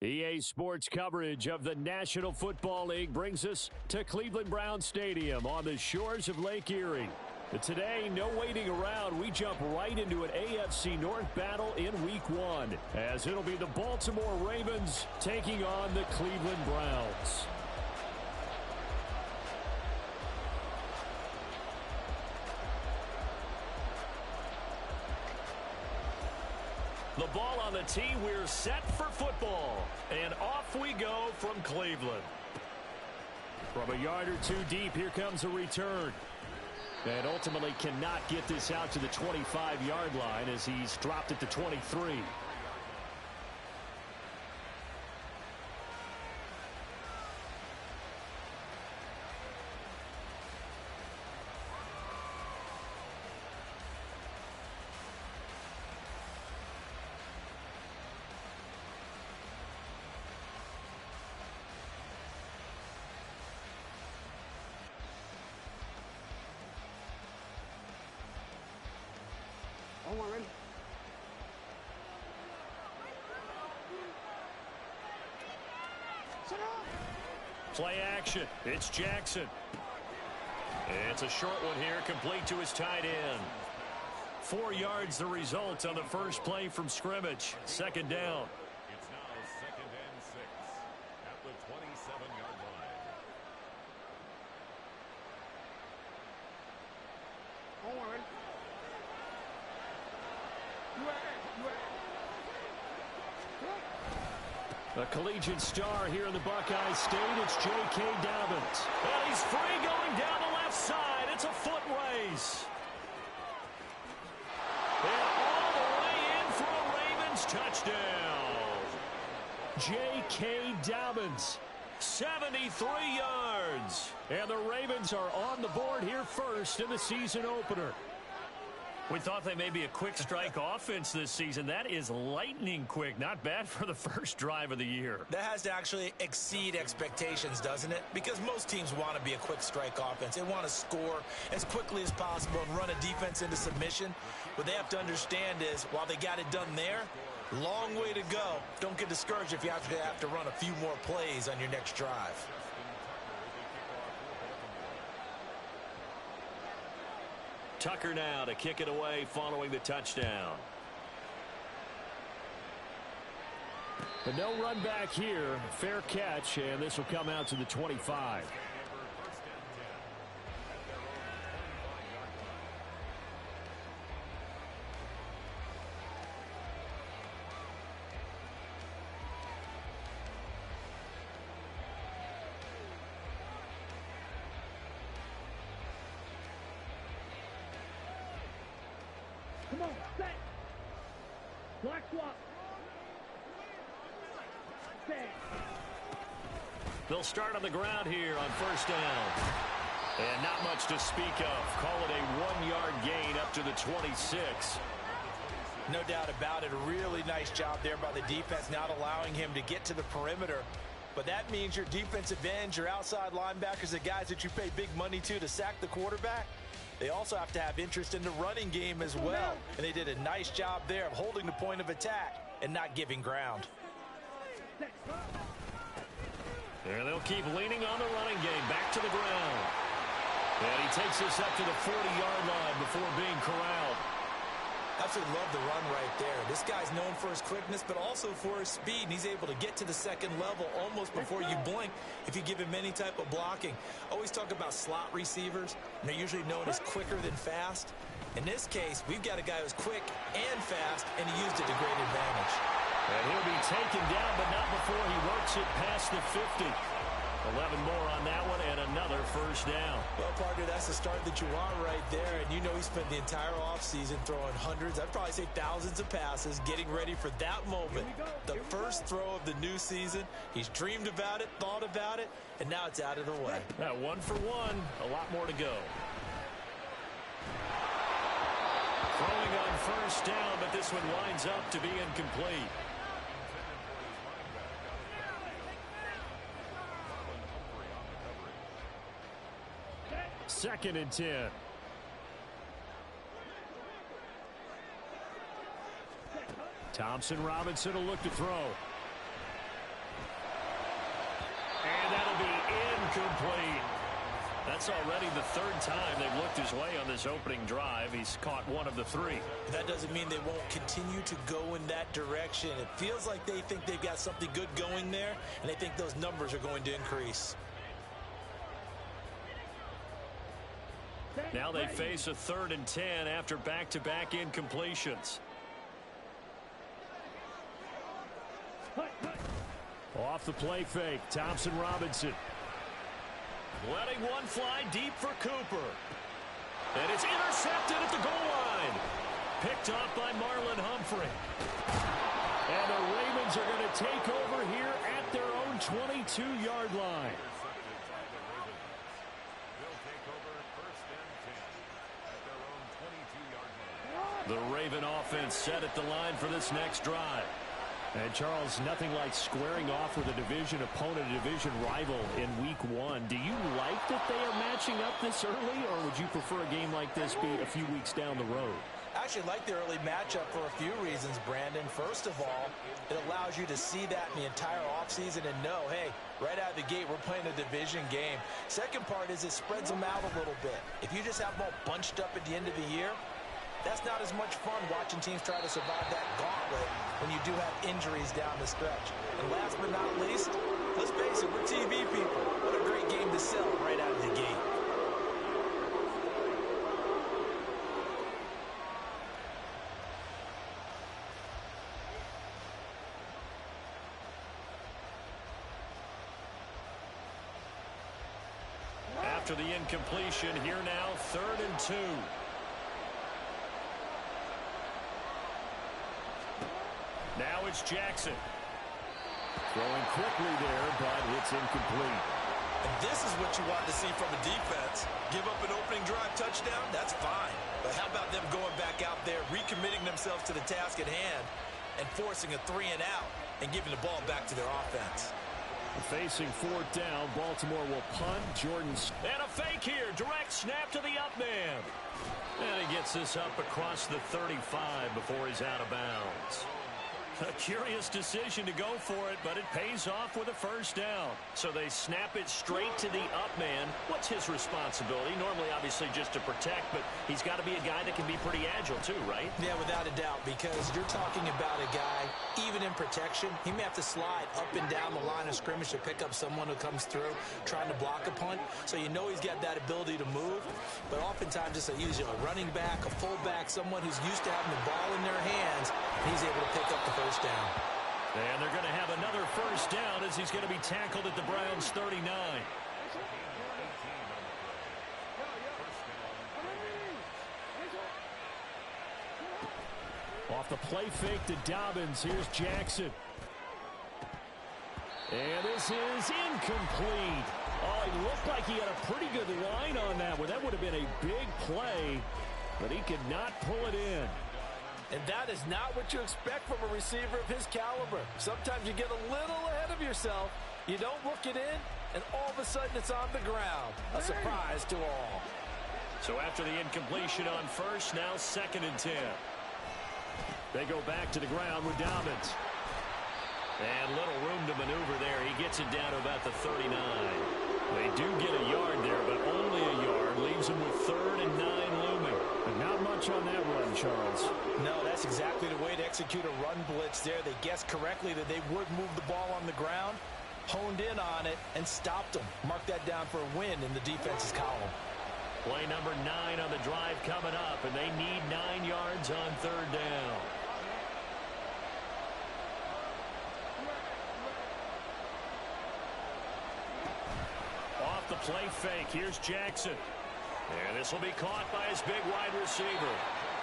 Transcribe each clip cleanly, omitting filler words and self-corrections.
EA Sports coverage of the National Football League brings us to Cleveland Browns Stadium on the shores of Lake Erie. Today, no waiting around. We jump right into an AFC North battle in Week 1, as it'll be the Baltimore Ravens taking on the Cleveland Browns. The ball on the tee, we're set for football. And off we go from Cleveland. From a yard or two deep, here comes a return. And ultimately cannot get this out to the 25-yard line as he's dropped it to 23. Play action. It's Jackson. It's a short one here, complete to his tight end. 4 yards the result on the first play from scrimmage. Second down. It's now 2nd and 6 at the 27-yard line. A collegiate star here in the Buckeye State. It's J.K. Dobbins. And he's free going down the left side. It's a foot race. And all the way in for a Ravens touchdown. J.K. Dobbins, 73 yards. And the Ravens are on the board here first in the season opener. We thought they may be a quick strike offense this season. That is lightning quick. Not bad for the first drive of the year. That has to actually exceed expectations, doesn't it? Because most teams want to be a quick strike offense. They want to score as quickly as possible and run a defense into submission. What they have to understand is, while they got it done there, long way to go. Don't get discouraged if you have to run a few more plays on your next drive. Tucker now to kick it away following the touchdown. But no run back here. Fair catch, and this will come out to the 25. Come on, set. Black swap. Set. They'll start on the ground here on first down. And not much to speak of. Call it a 1-yard gain up to the 26. No doubt about it. A really nice job there by the defense, not allowing him to get to the perimeter. But that means your defensive ends, your outside linebackers, the guys that you pay big money to sack the quarterback, they also have to have interest in the running game as well. And they did a nice job there of holding the point of attack and not giving ground. And they'll keep leaning on the running game. Back to the ground. And he takes this up to the 40-yard line before being corralled. Absolutely love the run right there. This guy's known for his quickness, but also for his speed. And he's able to get to the second level almost before you blink if you give him any type of blocking. Always talk about slot receivers, and they're usually known as quicker than fast. In this case, we've got a guy who's quick and fast, and he used it to great advantage. And he'll be taken down, but not before he works it past the 50. 11 more on that one, and another first down. Well, partner, that's the start that you want right there. And you know he spent the entire offseason throwing hundreds, I'd probably say thousands of passes, getting ready for that moment. The first throw of the new season. He's dreamed about it, thought about it, and now it's out of the way. 1 for 1, a lot more to go. Throwing on first down, but this one winds up to be incomplete. 2nd and 10. Thompson Robinson will look to throw. incomplete. That's already the third time they've looked his way on this opening drive. He's caught one of the three. That doesn't mean they won't continue to go in that direction. It feels like they think they've got something good going there, and they think those numbers are going to increase. Now they face a 3rd and 10 after back-to-back incompletions. Off the play fake, Thompson Robinson. Letting one fly deep for Cooper. And it's intercepted at the goal line. Picked off by Marlon Humphrey. And the Ravens are going to take over here at their own 22-yard line. The Raven offense set at the line for this next drive. And, Charles, nothing like squaring off with a division opponent, a division rival in Week 1. Do you like that they are matching up this early, or would you prefer a game like this be a few weeks down the road? I actually like the early matchup for a few reasons, Brandon. First of all, it allows you to see that in the entire offseason and know, hey, right out of the gate, we're playing a division game. Second part is it spreads them out a little bit. If you just have them all bunched up at the end of the year, that's not as much fun watching teams try to survive that gauntlet when you do have injuries down the stretch. And last but not least, let's face it, we're TV people. What a great game to sell right out of the gate. After the incompletion, here now, 3rd and 2. Now it's Jackson. Throwing quickly there, but it's incomplete. And this is what you want to see from a defense. Give up an opening drive touchdown, that's fine. But how about them going back out there, recommitting themselves to the task at hand, and forcing a 3 and out, and giving the ball back to their offense. Facing 4th down, Baltimore will punt. Jordan. And a fake here. Direct snap to the up man. And he gets this up across the 35 before he's out of bounds. A curious decision to go for it, but it pays off with a 1st down. So they snap it straight to the up man. What's his responsibility? Normally, obviously, just to protect, but he's got to be a guy that can be pretty agile too, right? Yeah, without a doubt, because you're talking about a guy, even in protection, he may have to slide up and down the line of scrimmage to pick up someone who comes through trying to block a punt. So you know he's got that ability to move, but oftentimes just a running back, a fullback, someone who's used to having the ball in their hands, and he's able to pick up the 1st down. And they're going to have another 1st down as he's going to be tackled at the Browns' 39. Off the play fake to Dobbins. Here's Jackson. And this is incomplete. Oh, he looked like he had a pretty good line on that one. That would have been a big play, but he could not pull it in. And that is not what you expect from a receiver of his caliber. Sometimes you get a little ahead of yourself. You don't look it in, and all of a sudden it's on the ground. A surprise to all. So after the incompletion on 1st, now 2nd and 10. They go back to the ground with Dobbins. And little room to maneuver there. He gets it down to about the 39. They do get a yard there, but only a yard. Leaves him with 3rd and 9 looming. But not much on that run, Charles. No, that's exactly the way to execute a run blitz there. They guessed correctly that they would move the ball on the ground, honed in on it, and stopped them. Mark that down for a win in the defense's column. Play number 9 on the drive coming up, and they need 9 yards on 3rd down. Off the play fake, here's Jackson. And this will be caught by his big wide receiver.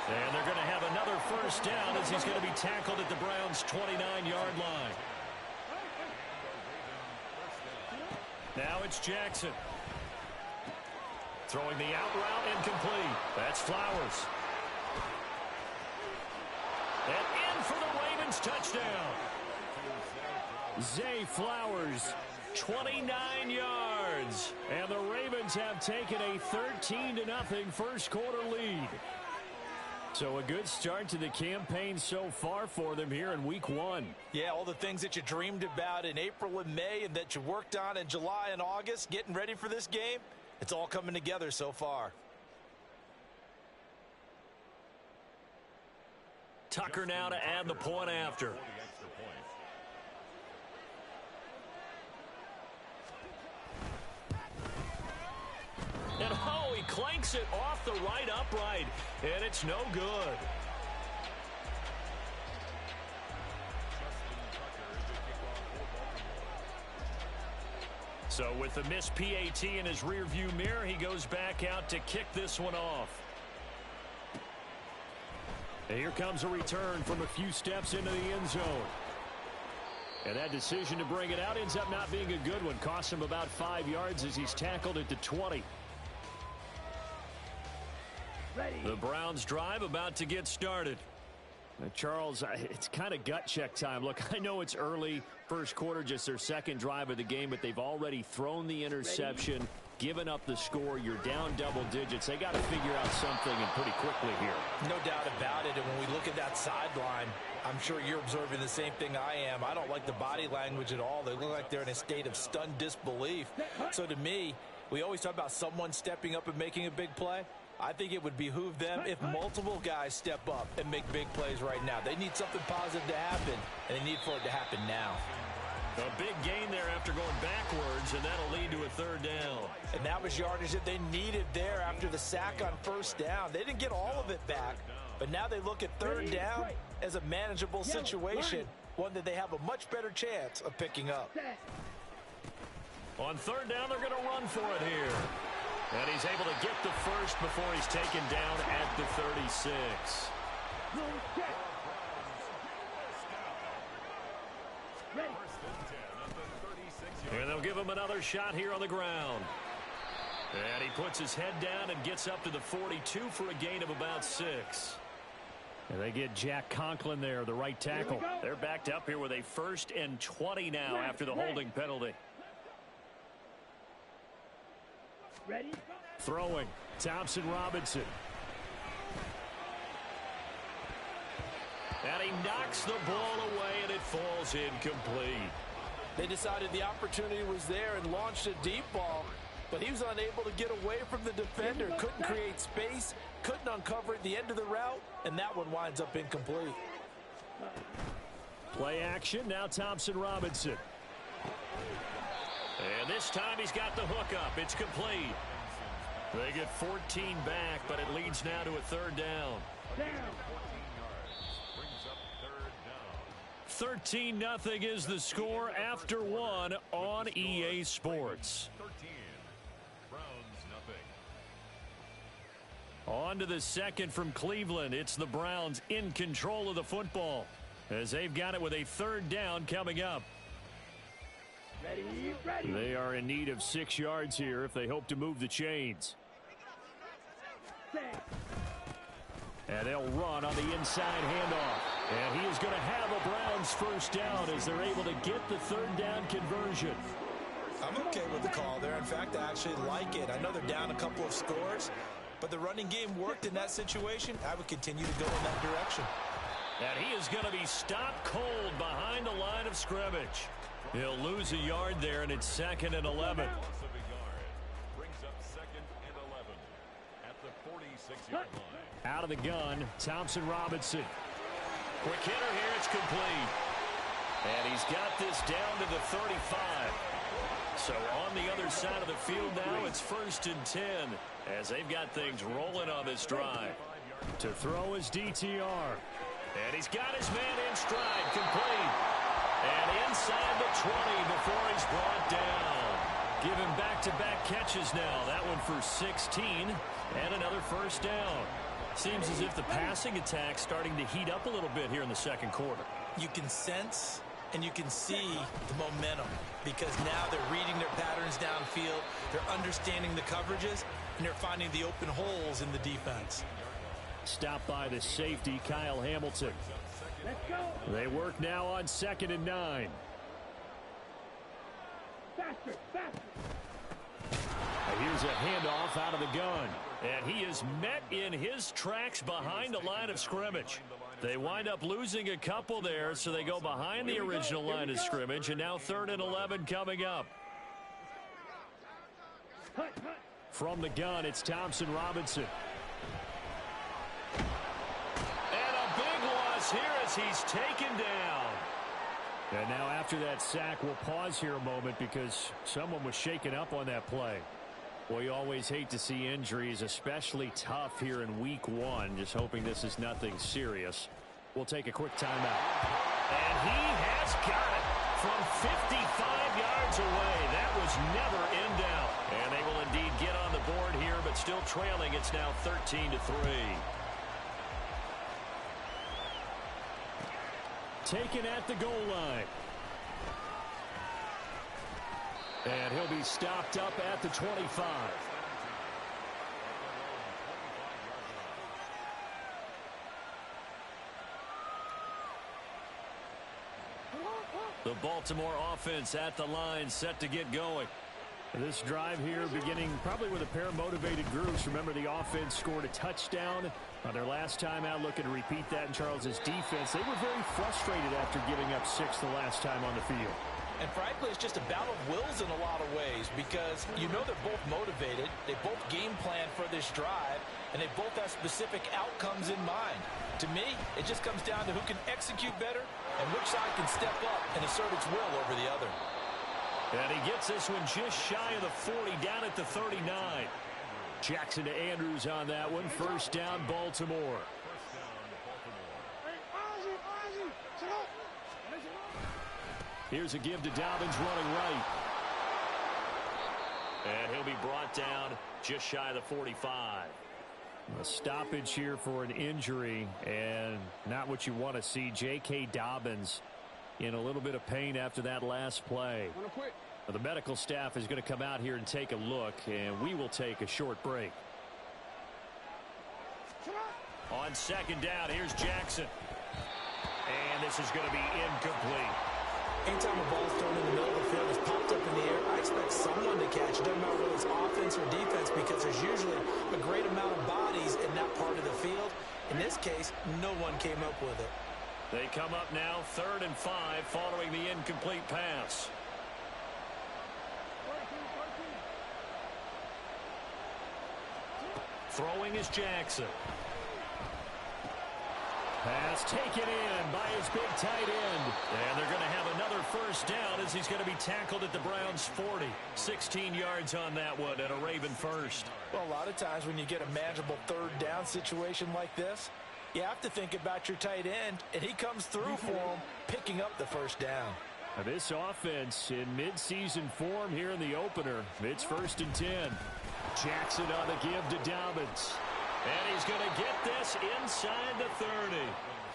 And they're going to have another 1st down as he's going to be tackled at the Browns' 29-yard line. Now it's Jackson. Throwing the out route, incomplete. That's Flowers. And in for the Ravens touchdown. Zay Flowers, 29 yards. And the Ravens have taken a 13-0 first quarter lead. So a good start to the campaign so far for them here in week 1. Yeah, all the things that you dreamed about in April and May and that you worked on in July and August, getting ready for this game, it's all coming together so far. Tucker now to add the point after. And oh, he clanks it off the right upright, and it's no good. So with the missed PAT in his rearview mirror, he goes back out to kick this one off. And here comes a return from a few steps into the end zone. And that decision to bring it out ends up not being a good one. Costs him about 5 yards as he's tackled at the 20. The Browns drive about to get started. Charles, it's kind of gut check time. Look, I know it's early, first quarter, just their second drive of the game, but they've already thrown the interception, given up the score. You're down double digits. They got to figure out something and pretty quickly here. No doubt about it. And when we look at that sideline, I'm sure you're observing the same thing I am. I don't like the body language at all. They look like they're in a state of stunned disbelief. So to me, we always talk about someone stepping up and making a big play. I think it would behoove them if multiple guys step up and make big plays right now. They need something positive to happen, and they need for it to happen now. A big gain there after going backwards, and that'll lead to a third down. And that was yardage that they needed there after the sack on first down. They didn't get all of it back, but now they look at third down as a manageable situation, one that they have a much better chance of picking up. On third down, they're going to run for it here. And he's able to get the first before he's taken down at the 36. And they'll give him another shot here on the ground. And he puts his head down and gets up to the 42 for a gain of about 6. And they get Jack Conklin there, the right tackle. They're backed up here with a 1st and 20 now after the holding penalty. Ready? Throwing, Thompson Robinson. And he knocks the ball away, and it falls incomplete. They decided the opportunity was there and launched a deep ball, but he was unable to get away from the defender. Couldn't create space, couldn't uncover at the end of the route, and that one winds up incomplete. Play action, now Thompson Robinson. And this time he's got the hook up. It's complete. They get 14 back, but it leads now to a third down. 13-0 is the score after 1 on EA Sports. 13. Browns nothing. On to the second from Cleveland. It's the Browns in control of the football as they've got it with a third down coming up. Ready. They are in need of 6 yards here if they hope to move the chains. And they'll run on the inside handoff. And he is going to have a Browns first down as they're able to get the third down conversion. I'm okay with the call there. In fact, I actually like it. I know they're down a couple of scores, but the running game worked in that situation. I would continue to go in that direction. And he is going to be stopped cold behind the line of scrimmage. He'll lose a yard there, and it's 2nd and 11. Brings up 2nd and 11 at the 46-yard line. Out of the gun, Thompson Robinson. Quick hitter here, it's complete. And he's got this down to the 35. So on the other side of the field now, it's 1st and 10 as they've got things rolling on this drive. To throw his DTR. And he's got his man in stride, complete. And inside the 20 before he's brought down. Give him back-to-back catches now. That one for 16 and another first down. Seems as if the passing attack's starting to heat up a little bit here in the second quarter. You can sense and you can see the momentum because now they're reading their patterns downfield, they're understanding the coverages, and they're finding the open holes in the defense. Stopped by the safety, Kyle Hamilton. Let's go. They work now on 2nd and 9. Faster. Here's a handoff out of the gun. And he is met in his tracks behind the line of scrimmage. They wind up losing a couple there, so they go behind the original line of scrimmage, and now 3rd and 11 coming up. From the gun, it's Thompson Robinson. And a big loss here as he's taken down. And now after that sack, we'll pause here a moment because someone was shaken up on that play. Well, you always hate to see injuries, especially tough here in week 1. Just hoping this is nothing serious. We'll take a quick timeout. And he has got it from 55 yards away. That was never in doubt. And they will indeed get on the board here, but still trailing. It's now 13-3. Taken at the goal line. And he'll be stopped up at the 25. The Baltimore offense at the line, set to get going. This drive here beginning probably with a pair of motivated groups. Remember, the offense scored a touchdown on their last time out. Looking to repeat that in Charles's defense. They were very frustrated after giving up 6 the last time on the field. And frankly, it's just a battle of wills in a lot of ways because you know they're both motivated. They both game plan for this drive, and they both have specific outcomes in mind. To me, it just comes down to who can execute better and which side can step up and assert its will over the other. And he gets this one just shy of the 40, down at the 39. Jackson to Andrews on that one. First down, Baltimore. Here's a give to Dobbins running right. And he'll be brought down just shy of the 45. A stoppage here for an injury, and not what you want to see. J.K. Dobbins in a little bit of pain after that last play. The medical staff is going to come out here and take a look, and we will take a short break. On second down, here's Jackson. And this is going to be incomplete. Anytime a ball's thrown in the middle of the field, is popped up in the air, I expect someone to catch it. Doesn't matter whether it's offense or defense because there's usually a great amount of bodies in that part of the field. In this case, no one came up with it. They come up now 3rd and 5 following the incomplete pass. Throwing is Jackson. Pass taken in by his big tight end. And they're going to have another first down as he's going to be tackled at the Browns' 40. 16 yards on that one and a Raven first. Well, a lot of times when you get a manageable 3rd down situation like this, you have to think about your tight end, and he comes through for him, picking up the first down. Now this offense in midseason form here in the opener. It's 1st and 10. Jackson on the give to Dobbins. And he's going to get this inside the 30.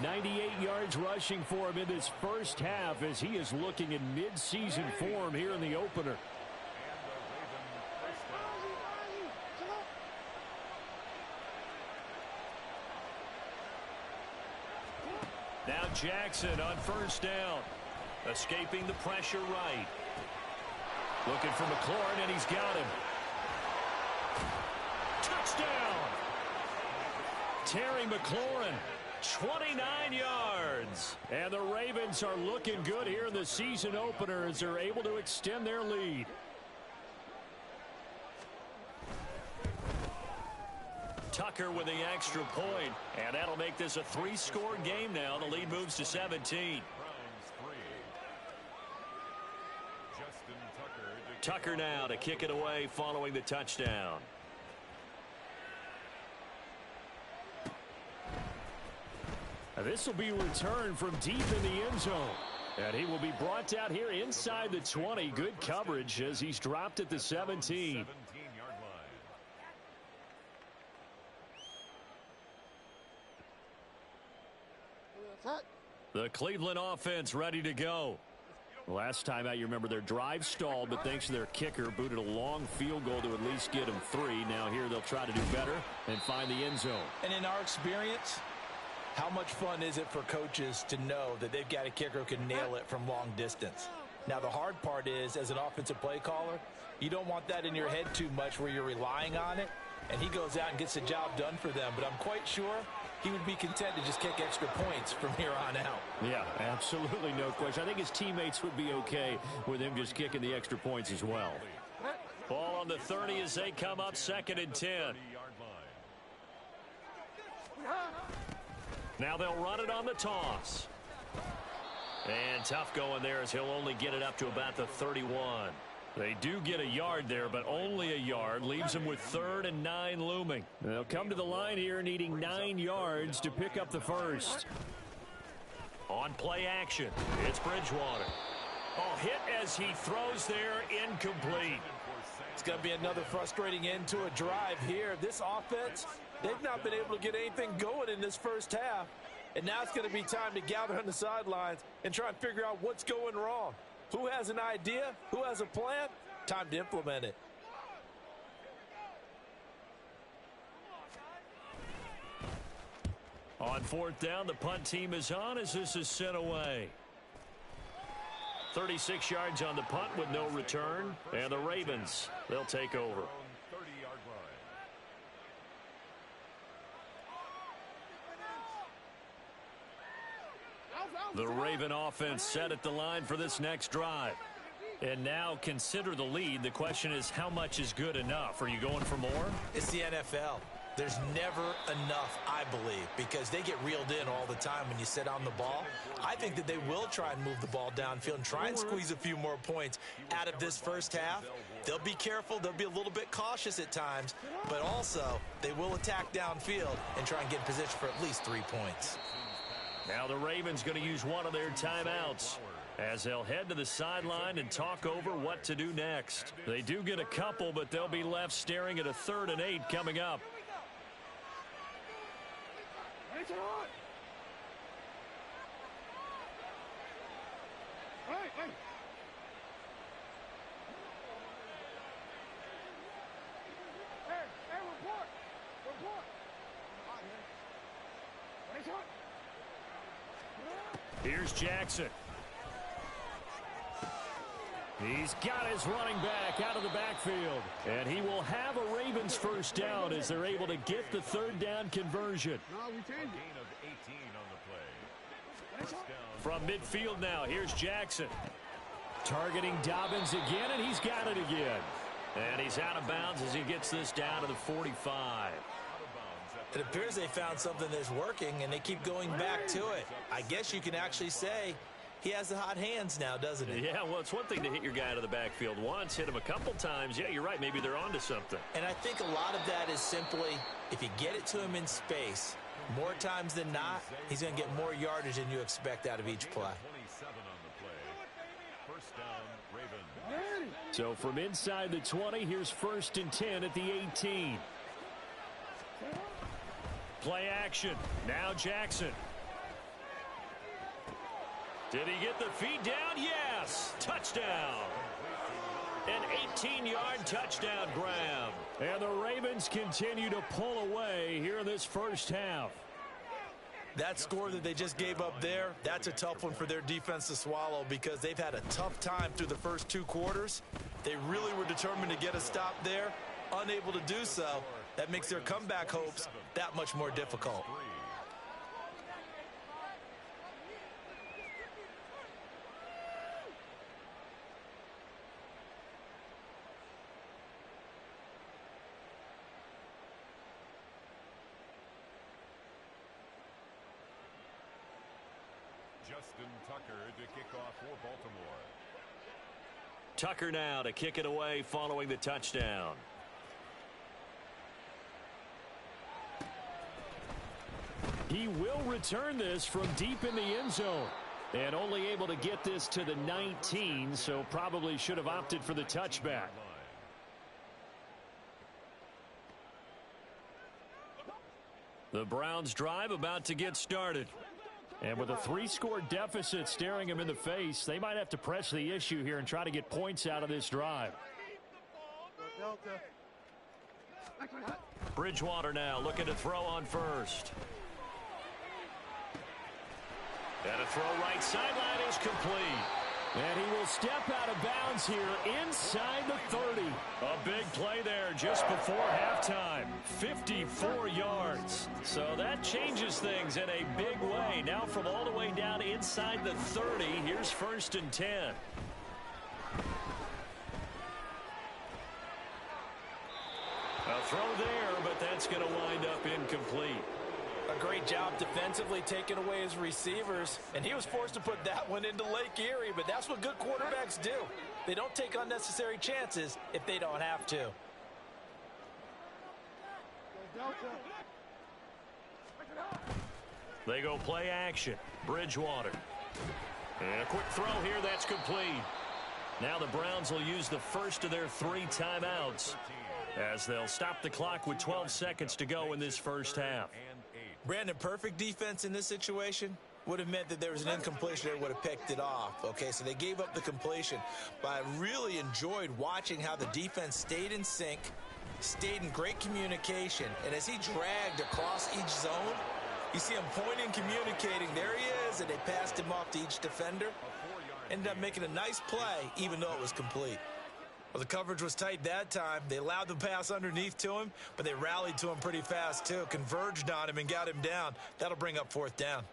98 yards rushing for him in this first half as he is looking in mid-season form here in the opener. Now Jackson on first down. Escaping the pressure right. Looking for McLaurin, and he's got him. Touchdown! Terry McLaurin, 29 yards. And the Ravens are looking good here in the season opener as they're able to extend their lead. Tucker with the extra point, and that'll make this a 3-score game now. The lead moves to 17. Tucker now to kick it away following the touchdown. This will be returned from deep in the end zone. And he will be brought down here inside the 20. Good coverage as he's dropped at the 17. The Cleveland offense ready to go. Last time out, you remember their drive stalled, but thanks to their kicker, booted a long field goal to at least get them 3. Now here they'll try to do better and find the end zone. And in our experience, how much fun is it for coaches to know that they've got a kicker who can nail it from long distance? Now, the hard part is, as an offensive play caller, you don't want that in your head too much where you're relying on it, and he goes out and gets the job done for them. But I'm quite sure he would be content to just kick extra points from here on out. Yeah, absolutely no question. I think his teammates would be okay with him just kicking the extra points as well. Ball on the 30 as they come up 2nd and 10. Now they'll run it on the toss. And tough going there as he'll only get it up to about the 31. They do get a yard there, but only a yard. Leaves them with 3rd and 9 looming. They'll come to the line here needing 9 yards to pick up the first. On play action, it's Bridgewater. Oh, hit as he throws there, incomplete. It's going to be another frustrating end to a drive here. This offense, they've not been able to get anything going in this first half. And now it's going to be time to gather on the sidelines and try and figure out what's going wrong. Who has an idea? Who has a plan? Time to implement it. On 4th down, the punt team is on as this is sent away. 36 yards on the punt with no return. And the Ravens, they'll take over. The Raven offense set at the line for this next drive. And now consider the lead. The question is, how much is good enough? Are you going for more? It's the NFL. There's never enough, I believe, because they get reeled in all the time when you sit on the ball. I think that they will try and move the ball downfield and try and squeeze a few more points out of this first half. They'll be careful. They'll be a little bit cautious at times, but also they will attack downfield and try and get in position for at least 3 points. Now the Ravens going to use one of their timeouts as they'll head to the sideline and talk over what to do next. They do get a couple, but they'll be left staring at a 3rd and 8 coming up. Here's Jackson. He's got his running back out of the backfield. And he will have a Ravens first down as they're able to get the 3rd down conversion. From midfield now, here's Jackson. Targeting Dobbins again, and he's got it again. And he's out of bounds as he gets this down to the 45. It appears they found something that's working, and they keep going back to it. I guess you can actually say he has the hot hands now, doesn't he? Yeah, well, it's one thing to hit your guy out of the backfield once, hit him a couple times. Yeah, you're right. Maybe they're onto something. And I think a lot of that is simply if you get it to him in space, more times than not, he's going to get more yardage than you expect out of each play. So from inside the 20, here's 1st and 10 at the 18. Play action. Now Jackson. Did he get the feet down? Yes. Touchdown. An 18-yard touchdown grab. And the Ravens continue to pull away here in this first half. That score that they just gave up there, that's a tough one for their defense to swallow because they've had a tough time through the first 2 quarters. They really were determined to get a stop there, unable to do so. That makes their comeback hopes that much more difficult. Justin Tucker to kick off for Baltimore. Tucker now to kick it away following the touchdown. He will return this from deep in the end zone. And only able to get this to the 19, so probably should have opted for the touchback. The Browns drive about to get started. And with a 3-score deficit staring him in the face, they might have to press the issue here and try to get points out of this drive. Bridgewater now looking to throw on first. And a throw right sideline is complete. And he will step out of bounds here inside the 30. A big play there just before halftime. 54 yards. So that changes things in a big way. Now from all the way down inside the 30, here's 1st and 10. A throw there, but that's going to wind up incomplete. A great job defensively taking away his receivers, and he was forced to put that one into Lake Erie, but that's what good quarterbacks do. They don't take unnecessary chances if they don't have to. They go play action. Bridgewater. And a quick throw here, that's complete. Now the Browns will use the first of their 3 timeouts as they'll stop the clock with 12 seconds to go in this first half. Brandon, perfect defense in this situation would have meant that there was an incompletion that would have picked it off. Okay, so they gave up the completion. But I really enjoyed watching how the defense stayed in sync, stayed in great communication. And as he dragged across each zone, you see him pointing, communicating. There he is, and they passed him off to each defender. Ended up making a nice play, even though it was complete. Well, the coverage was tight that time. They allowed the pass underneath to him, but they rallied to him pretty fast, too. Converged on him and got him down. That'll bring up 4th down.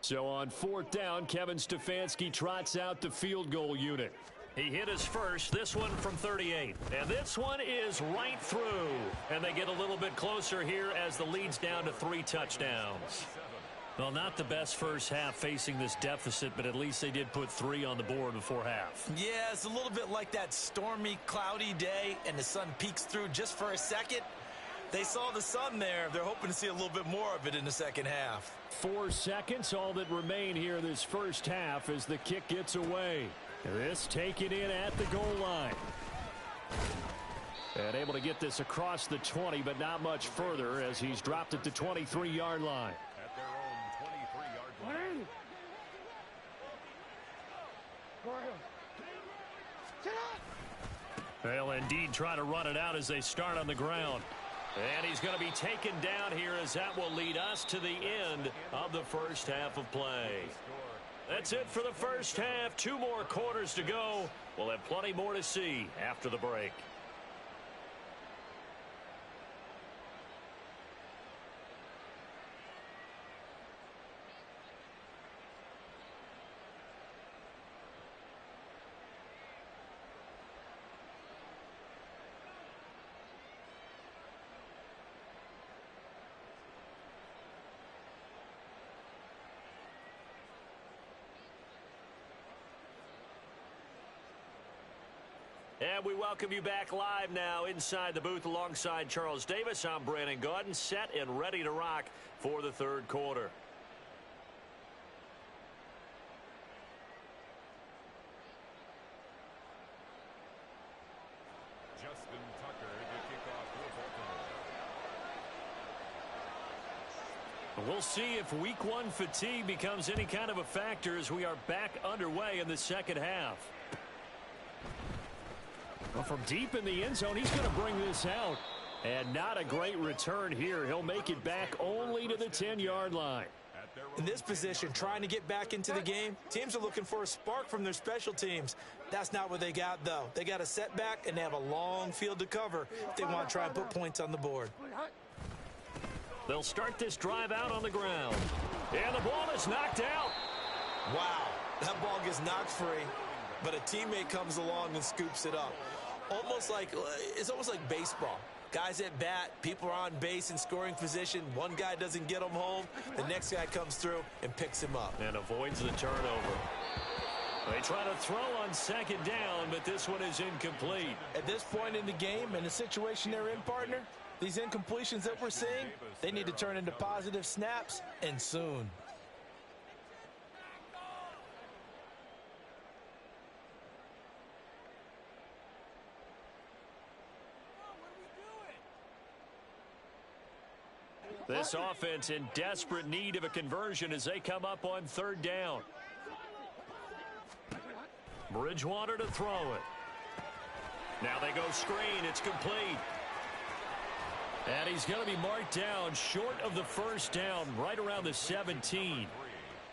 So on 4th down, Kevin Stefanski trots out the field goal unit. He hit his first, this one from 38. And this one is right through. And they get a little bit closer here as the lead's down to 3 touchdowns. Well, not the best first half facing this deficit, but at least they did put 3 on the board before half. Yeah, it's a little bit like that stormy, cloudy day, and the sun peeks through just for a second. They saw the sun there. They're hoping to see a little bit more of it in the second half. 4 seconds, all that remain here this first half as the kick gets away. This taken in at the goal line. And able to get this across the 20, but not much further as he's dropped it to 23-yard line. They'll indeed try to run it out as they start on the ground. And he's going to be taken down here as that will lead us to the end of the first half of play. That's it for the first half. 2 more quarters to go. We'll have plenty more to see after the break. And we welcome you back live now inside the booth alongside Charles Davis. I'm Brandon Gaudin, set and ready to rock for the 3rd quarter. Justin Tucker to kick off for Baltimore. We'll see if week 1 fatigue becomes any kind of a factor as we are back underway in the second half. Well, from deep in the end zone, he's going to bring this out. And not a great return here. He'll make it back only to the 10-yard line. In this position, trying to get back into the game, teams are looking for a spark from their special teams. That's not what they got, though. They got a setback, and they have a long field to cover if they want to try and put points on the board. They'll start this drive out on the ground. And the ball is knocked out. Wow, that ball gets knocked free, but a teammate comes along and scoops it up. It's almost like baseball. Guys at bat, people are on base in scoring position. One guy doesn't get them home. The next guy comes through and picks him up. And avoids the turnover. They try to throw on 2nd down, but this one is incomplete. At this point in the game and the situation they're in, partner, these incompletions that we're seeing, they need to turn into positive snaps, and soon. This offense in desperate need of a conversion as they come up on 3rd down. Bridgewater to throw it. Now they go screen. It's complete. And he's going to be marked down short of the first down, right around the 17.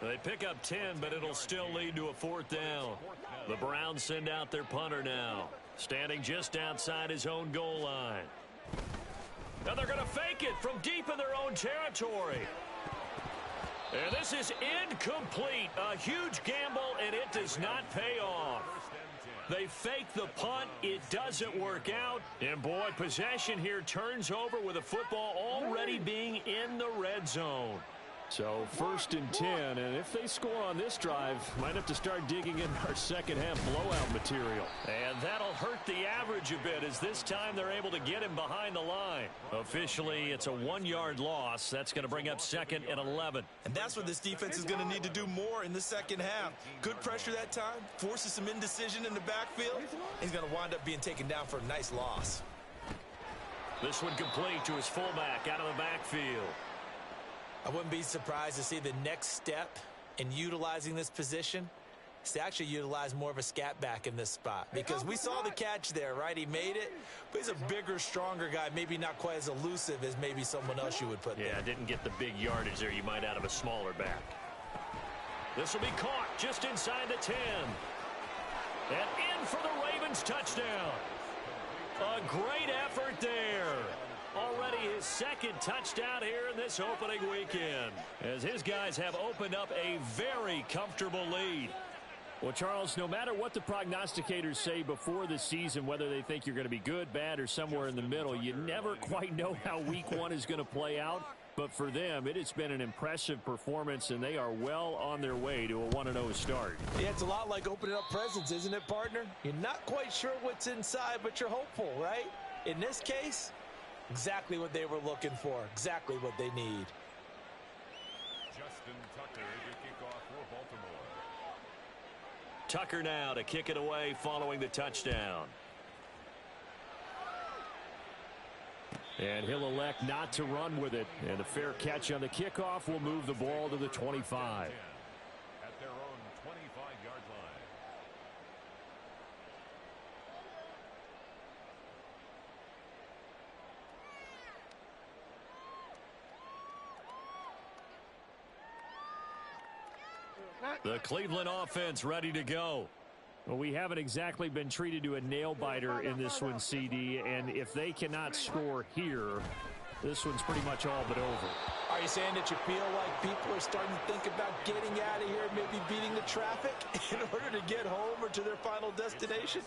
They pick up 10, but it'll still lead to a fourth down. The Browns send out their punter now, standing just outside his own goal line. Now they're going to fake it from deep in their own territory. And this is incomplete. A huge gamble, and it does not pay off. They fake the punt. It doesn't work out. And, boy, possession here turns over with a football already being in the red zone. So 1st and 10, and if they score on this drive, might have to start digging in our second half blowout material. And that'll hurt the average a bit, as this time they're able to get him behind the line. Officially, it's a 1-yard loss. That's going to bring up 2nd and 11. And that's what this defense is going to need to do more in the second half. Good pressure that time, forces some indecision in the backfield. He's going to wind up being taken down for a nice loss. This one complete to his fullback out of the backfield. I wouldn't be surprised to see the next step in utilizing this position is to actually utilize more of a scat back in this spot, because we saw the catch there, right? He made it, but he's a bigger, stronger guy, maybe not quite as elusive as maybe someone else you would put there. Yeah, didn't get the big yardage there you might out of a smaller back. This will be caught just inside the 10. And in for the Ravens touchdown. A great effort there. Already his 2nd touchdown here in this opening weekend, as his guys have opened up a very comfortable lead. Well, Charles, no matter what the prognosticators say before the season, whether they think you're going to be good, bad, or somewhere in the middle, you never quite know how week 1 is going to play out. But for them, it has been an impressive performance, and they are well on their way to a 1-0 start. Yeah, it's a lot like opening up presents, isn't it, partner? You're not quite sure what's inside, but you're hopeful, right? In this case, exactly what they were looking for, exactly what they need. Justin Tucker to kick off for Baltimore. Tucker now to kick it away following the touchdown. And he'll elect not to run with it. And a fair catch on the kickoff will move the ball to the 25. At their own 25-yard line. The Cleveland offense ready to go. Well, we haven't exactly been treated to a nail-biter in this one, CD, and if they cannot score here, this one's pretty much all but over. Are you saying that you feel like people are starting to think about getting out of here, maybe beating the traffic in order to get home or to their final destination?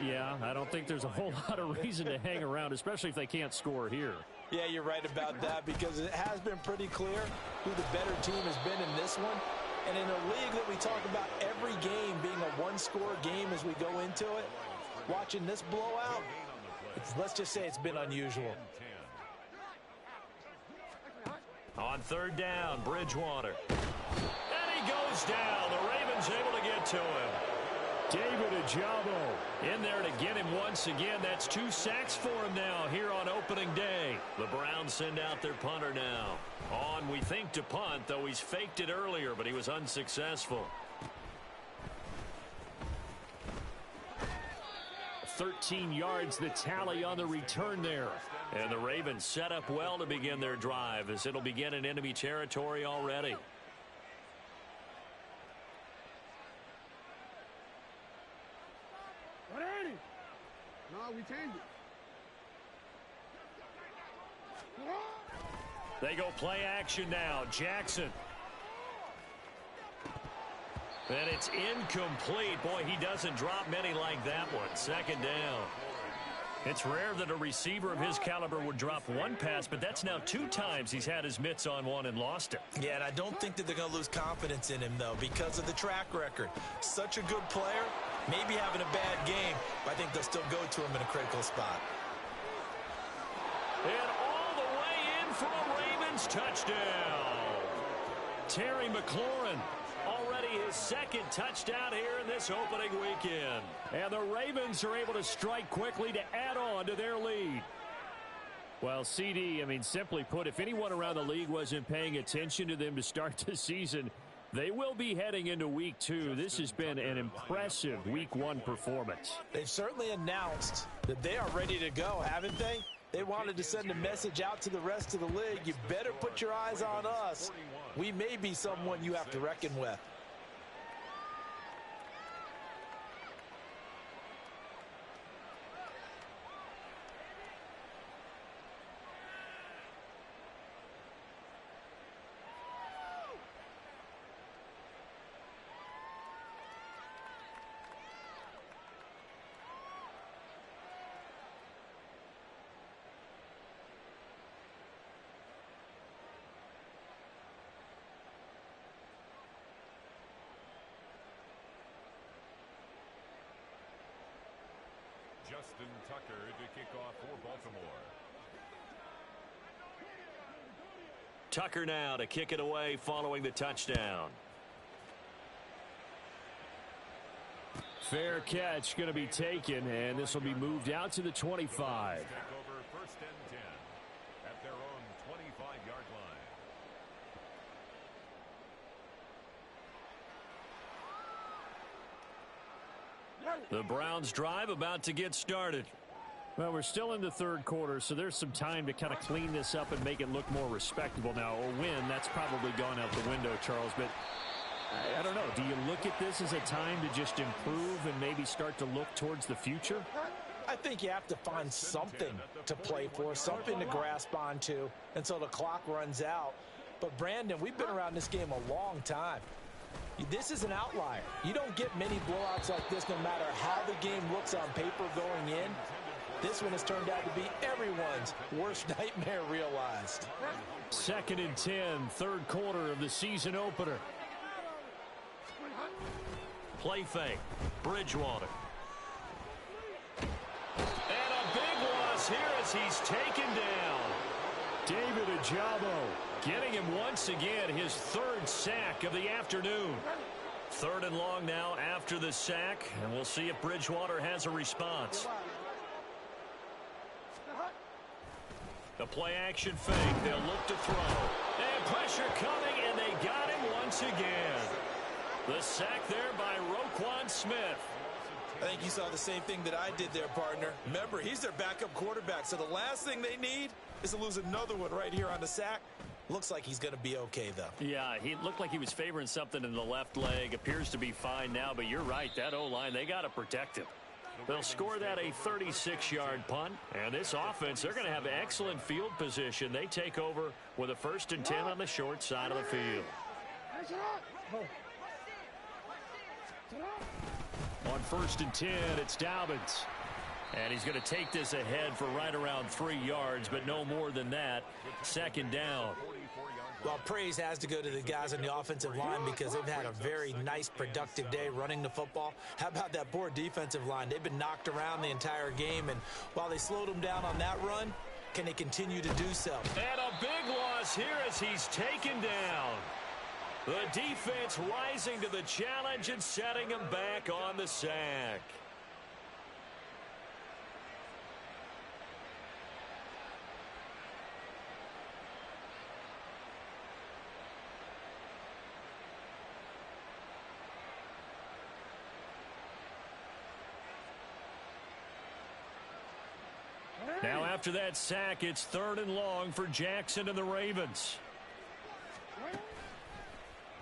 Yeah, I don't think there's a whole lot of reason to hang around, especially if they can't score here. Yeah, you're right about that, because it has been pretty clear who the better team has been in this one. And in a league that we talk about every game being a one-score game as we go into it, watching this blowout, let's just say it's been unusual. On 3rd down, Bridgewater. And he goes down. The Ravens able to get to him. David Ojabo in there to get him once again. That's 2 sacks for him now here on opening day. The Browns send out their punter now. On, we think, to punt, though he's faked it earlier, but he was unsuccessful. 13 yards, the tally on the return there. And the Ravens set up well to begin their drive, as it'll begin in enemy territory already. No, we changed it. They go play action now. Jackson. And it's incomplete. Boy, he doesn't drop many like that one. 2nd down. It's rare that a receiver of his caliber would drop one pass, but that's now 2 times he's had his mitts on one and lost it. Yeah, and I don't think that they're going to lose confidence in him, though, because of the track record. Such a good player, maybe having a bad game, but I think they'll still go to him in a critical spot. And all the way in for a Ravens touchdown. Terry McLaurin. Already his 2nd touchdown here in this opening weekend. And the Ravens are able to strike quickly to add on to their lead. Well, CD, I mean, simply put, if anyone around the league wasn't paying attention to them to start the season, they will be heading into week 2. This has been an impressive week 1 performance. They've certainly announced that they are ready to go, haven't they? They wanted to send a message out to the rest of the league. You better put your eyes on us. We may be someone you have to reckon with. Justin Tucker to kick off for Baltimore. Tucker now to kick it away following the touchdown. Fair catch going to be taken, and this will be moved out to the 25. Take over 1st and 10 at their own 25-yard line. The Browns drive about to get started. Well, we're still in the third quarter, so there's some time to kind of clean this up and make it look more respectable. Now, a win, that's probably gone out the window, Charles, but I don't know. Do you look at this as a time to just improve and maybe start to look towards the future? I think you have to find something to play for, something to grasp onto until the clock runs out. But, Brandon, we've been around this game a long time. This is an outlier. You don't get many blowouts like this no matter how the game looks on paper going in. This one has turned out to be everyone's worst nightmare realized. 2nd and 10, third quarter of the season opener. Play fake. Bridgewater. And a big loss here as he's taken down. David Ajabo getting him once again his 3rd sack of the afternoon. 3rd and long now after the sack, and we'll see if Bridgewater has a response. The play action fake. They'll look to throw. And pressure coming, and they got him once again. The sack there by Roquan Smith. I think you saw the same thing that I did there, partner. Remember, he's their backup quarterback, so the last thing they need is to lose another one right here on the sack. Looks like he's going to be okay, though. Yeah, he looked like he was favoring something in the left leg. Appears to be fine now, but you're right. That O-line, they got to protect him. They'll score that a 36-yard punt. And this offense, they're going to have excellent field position. They take over with a 1st and 10 on the short side of the field. On 1st and 10, it's Dobbins. And he's going to take this ahead for right around 3 yards, but no more than that. 2nd down. Well, praise has to go to the guys on the offensive line because they've had a very nice, productive day running the football. How about that poor defensive line? They've been knocked around the entire game, and while they slowed them down on that run, can they continue to do so? And a big loss here as he's taken down. The defense rising to the challenge and setting him back on the sack. Now after that sack, it's 3rd and long for Jackson and the Ravens.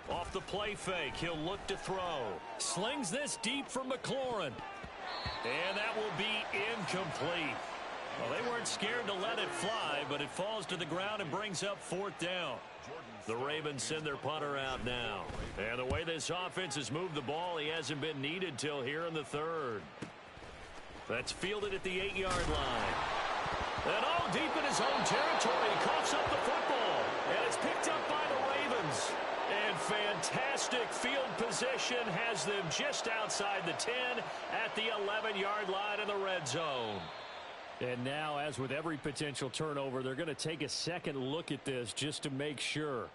Off the play fake, he'll look to throw. Slings this deep for McLaurin. And that will be incomplete. Well, they weren't scared to let it fly, but it falls to the ground and brings up 4th down. The Ravens send their punter out now. And the way this offense has moved the ball, he hasn't been needed till here in the 3rd. That's fielded at the 8-yard line. And all deep in his own territory, he coughs up the football. And it's picked up by the Ravens. And fantastic field position has them just outside the 10 at the 11-yard line in the red zone. And now, as with every potential turnover, they're going to take a second look at this just to make sure.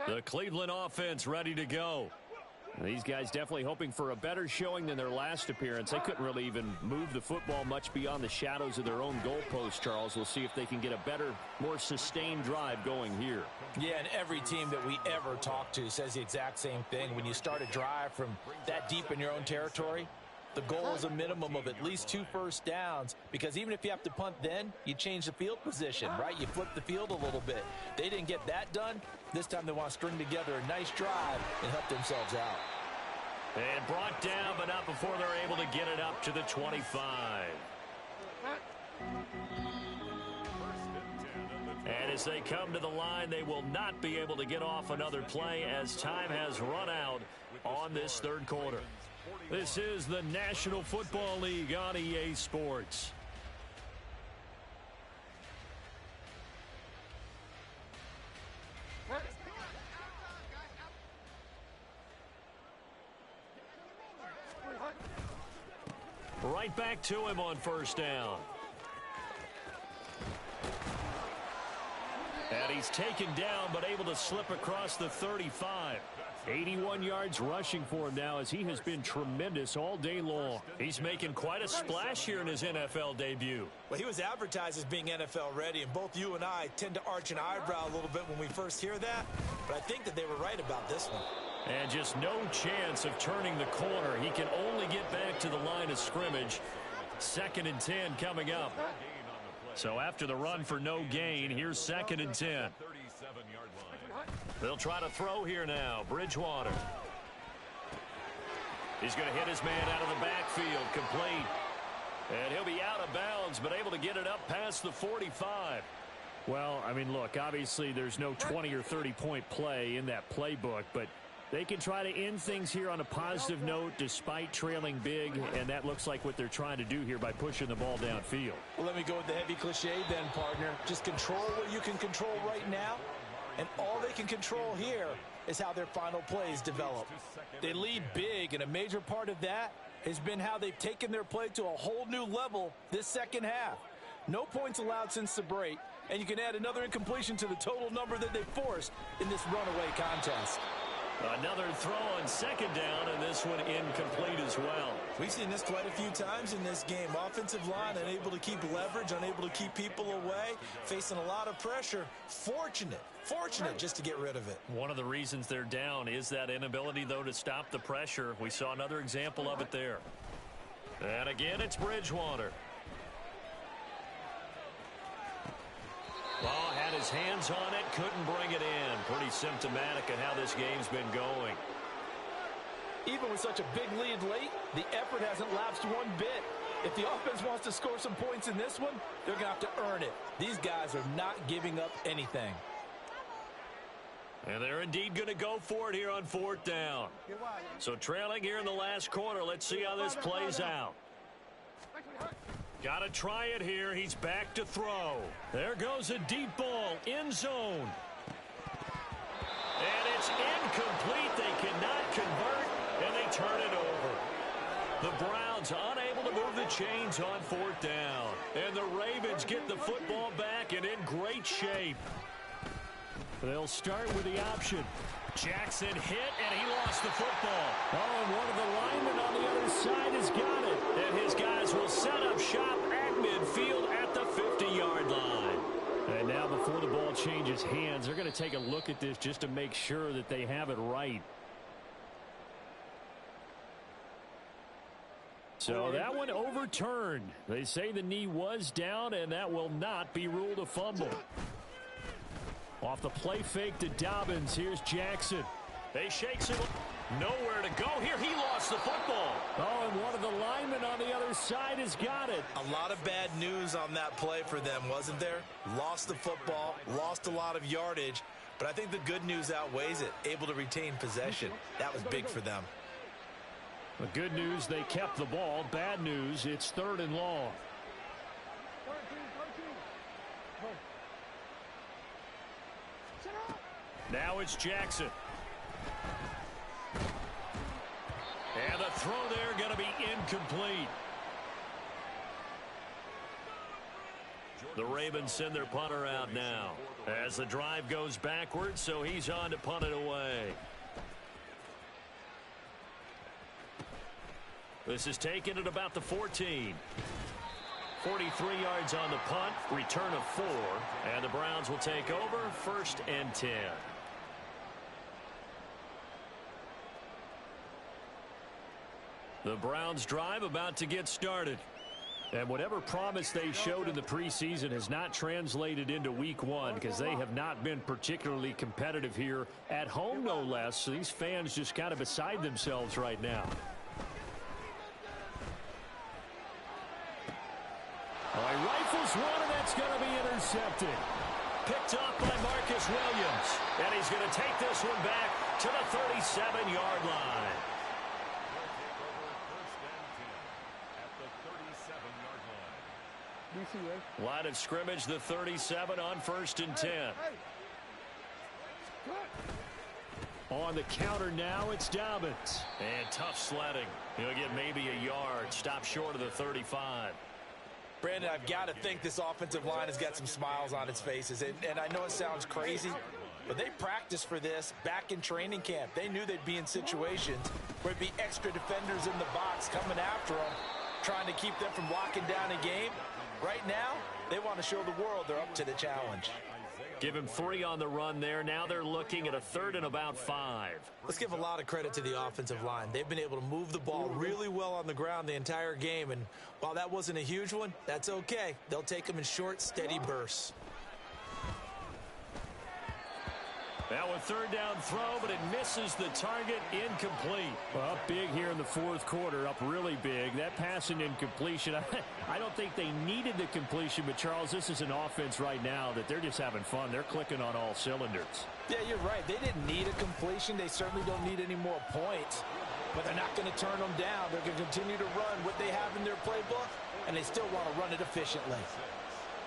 The Cleveland offense ready to go. These guys definitely hoping for a better showing than their last appearance. They couldn't really even move the football much beyond the shadows of their own goalpost, Charles. We'll see if they can get a better, more sustained drive going here. Yeah, and every team that we ever talk to says the exact same thing. When you start a drive from that deep in your own territory, the goal is a minimum of at least 2 first downs, because even if you have to punt then, you change the field position, right? You flip the field a little bit. They didn't get that done. This time they want to string together a nice drive and help themselves out. And brought down, but not before they're able to get it up to the 25. And as they come to the line, they will not be able to get off another play as time has run out on this third quarter. This is the National Football League on EA Sports. Right back to him on first down. And he's taken down, but able to slip across the 35. 81 yards rushing for him now, as he has been tremendous all day long. He's making quite a splash here in his NFL debut. Well, he was advertised as being NFL ready, and both you and I tend to arch an eyebrow a little bit when we first hear that, but I think that they were right about this one. And just no chance of turning the corner. He can only get back to the line of scrimmage. 2nd and 10 coming up. So after the run for no gain, here's 2nd and 10. They'll try to throw here now. Bridgewater. He's going to hit his man out of the backfield. Complete. And he'll be out of bounds, but able to get it up past the 45. Well, I mean, look, obviously there's no 20 or 30-point play in that playbook, but they can try to end things here on a positive note despite trailing big, and that looks like what they're trying to do here by pushing the ball downfield. Well, let me go with the heavy cliche then, partner. Just control what you can control right now, and all they can control here is how their final plays develop. They lead big, and a major part of that has been how they've taken their play to a whole new level this second half. No points allowed since the break, and you can add another incompletion to the total number that they forced in this runaway contest. Another throw on 2nd down, and this one incomplete as well. We've seen this quite a few times in this game. Offensive line unable to keep leverage, unable to keep people away, facing a lot of pressure. Fortunate just to get rid of it. One of the reasons they're down is that inability, though, to stop the pressure. We saw another example of it there. And again, it's Bridgewater. Ball had his hands on it, couldn't bring it in. Pretty symptomatic of how this game's been going. Even with such a big lead late, the effort hasn't lapsed one bit. If the offense wants to score some points in this one, they're going to have to earn it. These guys are not giving up anything. And they're indeed going to go for it here on 4th down. So trailing here in the last quarter, let's see how this plays out. Got to try it here. He's back to throw. There goes a deep ball. End zone. And it's incomplete. They cannot convert, and they turn it over. The Browns unable to move the chains on 4th down. And the Ravens get the football back and in great shape. They'll start with the option. Jackson hit, and he lost the football. Oh, and one of the linemen on the other side has got it. And his guys will set up shop at midfield at the 50-yard line. And now before the ball changes hands, they're going to take a look at this just to make sure that they have it right. So that one overturned. They say the knee was down, and that will not be ruled a fumble. Off the play fake to Dobbins. Here's Jackson. They shakes him. Nowhere to go here. He lost the football. Oh, and one of the linemen on the other side has got it. A lot of bad news on that play for them, wasn't there? Lost the football, lost a lot of yardage, but I think the good news outweighs it. Able to retain possession. That was big for them. The good news, they kept the ball. Bad news, it's 3rd and long. Now it's Jackson. And the throw there going to be incomplete. The Ravens send their punter out now as the drive goes backwards, so he's on to punt it away. This is taken at about the 14. 43 yards on the punt, return of 4, and the Browns will take over 1st and 10. The Browns drive about to get started. And whatever promise they showed in the preseason has not translated into week 1 because they have not been particularly competitive here at home, no less. So these fans just kind of beside themselves right now. Oh, he rifles one, and that's going to be intercepted. Picked up by Marcus Williams. And he's going to take this one back to the 37-yard line. Line of scrimmage, the 37 on 1st and 10. On the counter now, it's Dobbins. And tough sledding. He'll get maybe a yard. Stop short of the 35. Brandon, I've got to think this offensive line has got some smiles on its faces. And I know it sounds crazy, but they practiced for this back in training camp. They knew they'd be in situations where it'd be extra defenders in the box coming after them, trying to keep them from locking down a game. Right now, they want to show the world they're up to the challenge. Give him 3 on the run there. Now they're looking at a 3rd and about 5. Let's give a lot of credit to the offensive line. They've been able to move the ball really well on the ground the entire game. And while that wasn't a huge one, that's okay. They'll take them in short, steady bursts. Now a 3rd down throw, but it misses the target, incomplete. Well, up big here in the 4th quarter, up really big. That passing incompletion, I don't think they needed the completion, but Charles, this is an offense right now that they're just having fun. They're clicking on all cylinders. Yeah, you're right. They didn't need a completion. They certainly don't need any more points, but they're not going to turn them down. They're going to continue to run what they have in their playbook, and they still want to run it efficiently.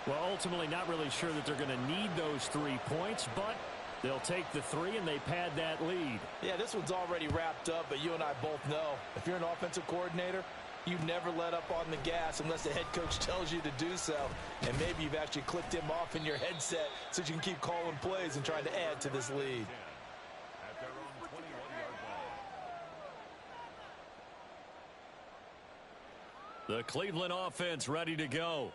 Well, ultimately, not really sure that they're going to need those 3 points, but they'll take the 3 and they pad that lead. Yeah, this one's already wrapped up, but you and I both know if you're an offensive coordinator, you never let up on the gas unless the head coach tells you to do so. And maybe you've actually clicked him off in your headset so you can keep calling plays and trying to add to this lead. The Cleveland offense ready to go.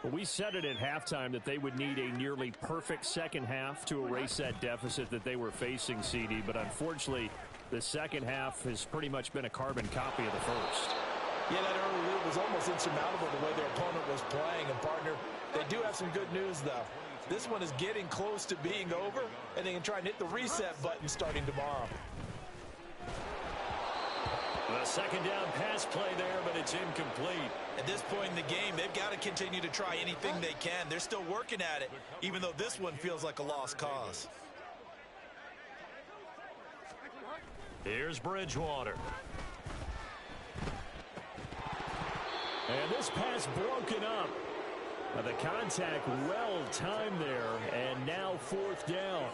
Well, we said it at halftime that they would need a nearly perfect second half to erase that deficit that they were facing, CD. But unfortunately, the second half has pretty much been a carbon copy of the first. Yeah, that early lead was almost insurmountable the way their opponent was playing. And, partner, they do have some good news, though. This one is getting close to being over, and they can try and hit the reset button starting tomorrow. The 2nd down pass play there, but it's incomplete. At this point in the game, they've got to continue to try anything they can. They're still working at it, even though this one feels like a lost cause. Here's Bridgewater. And this pass broken up. The contact well timed there, and now 4th down.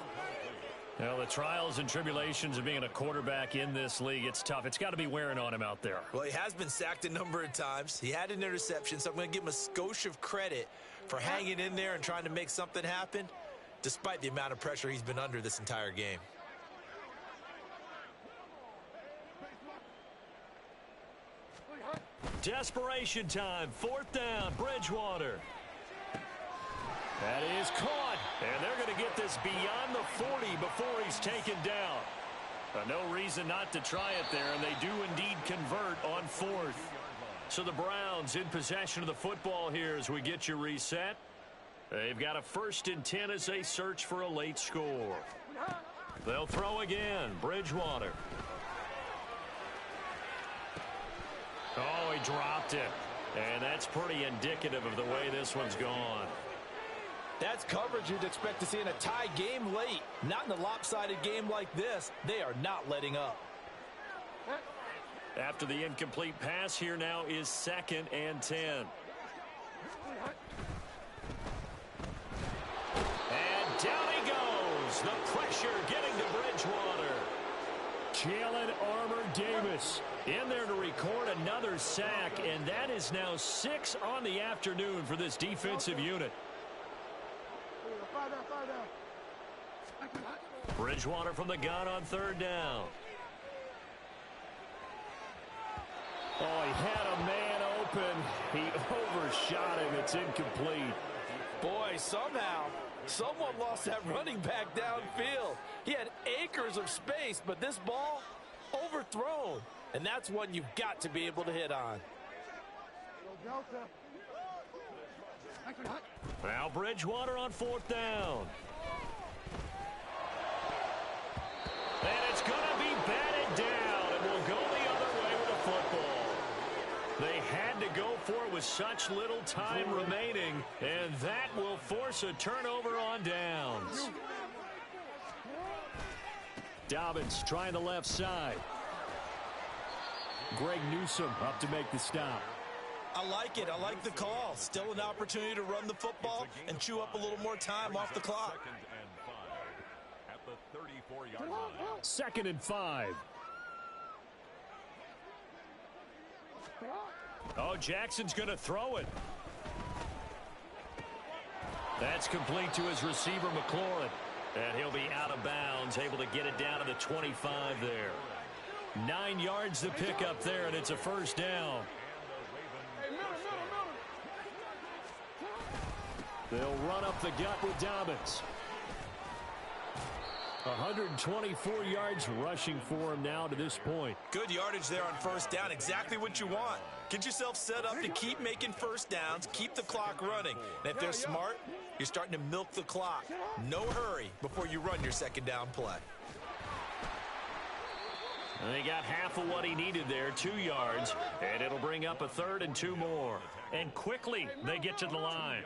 Well, the trials and tribulations of being a quarterback in this league, it's tough. It's got to be wearing on him out there. Well, he has been sacked a number of times. He had an interception, so I'm going to give him a skosh of credit for hanging in there and trying to make something happen, despite the amount of pressure he's been under this entire game. Desperation time, 4th down, Bridgewater. That is caught, and they're going to get this beyond the 40 before he's taken down. No reason not to try it there, and they do indeed convert on 4th. So the Browns in possession of the football here as we get you reset. They've got a 1st and 10 as they search for a late score. They'll throw again, Bridgewater. Oh, he dropped it, and that's pretty indicative of the way this one's gone. That's coverage you'd expect to see in a tie game late. Not in a lopsided game like this. They are not letting up. After the incomplete pass, here now is 2nd and 10. And down he goes. The pressure getting to Bridgewater. Jalen Armour-Davis in there to record another sack, and that is now 6 on the afternoon for this defensive unit. Bridgewater from the gun on 3rd down. Oh, he had a man open. He overshot him. It's incomplete. Boy, somehow, someone lost that running back downfield. He had acres of space, but this ball, overthrown. And that's one you've got to be able to hit on. Now Bridgewater on 4th down. And it's going to be batted down, and we'll go the other way with the football. They had to go for it with such little time remaining, and that will force a turnover on downs. Dobbins trying the left side. Greg Newsome up to make the stop. I like it. I like the call. Still an opportunity to run the football and chew up a little more time off the clock. At the 34-yard line. 2nd and 5. Oh, Jackson's going to throw it. That's complete to his receiver, McLaurin. And he'll be out of bounds, able to get it down to the 25 there. 9 yards to pick up there, and it's a 1st down. They'll run up the gut with Dobbins. 124 yards rushing for him now to this point. Good yardage there on 1st down. Exactly what you want. Get yourself set up to keep making 1st downs, keep the clock running. And if they're smart, you're starting to milk the clock. No hurry before you run your 2nd down play. And they got half of what he needed there, 2 yards, and it'll bring up a 3rd and 2 more. And quickly they get to the line.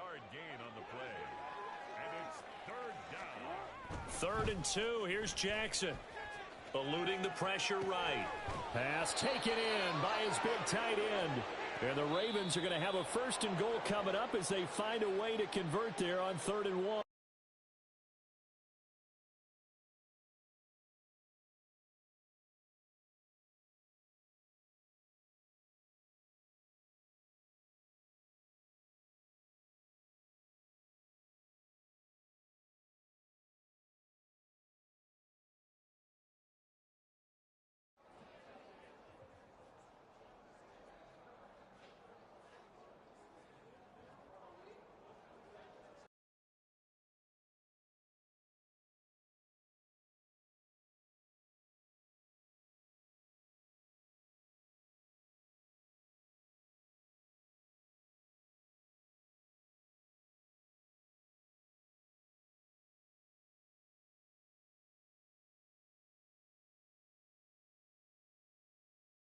3rd and 2. Here's Jackson. Eluding the pressure right. Pass taken in by his big tight end. And the Ravens are going to have a 1st and goal coming up as they find a way to convert there on 3rd and 1.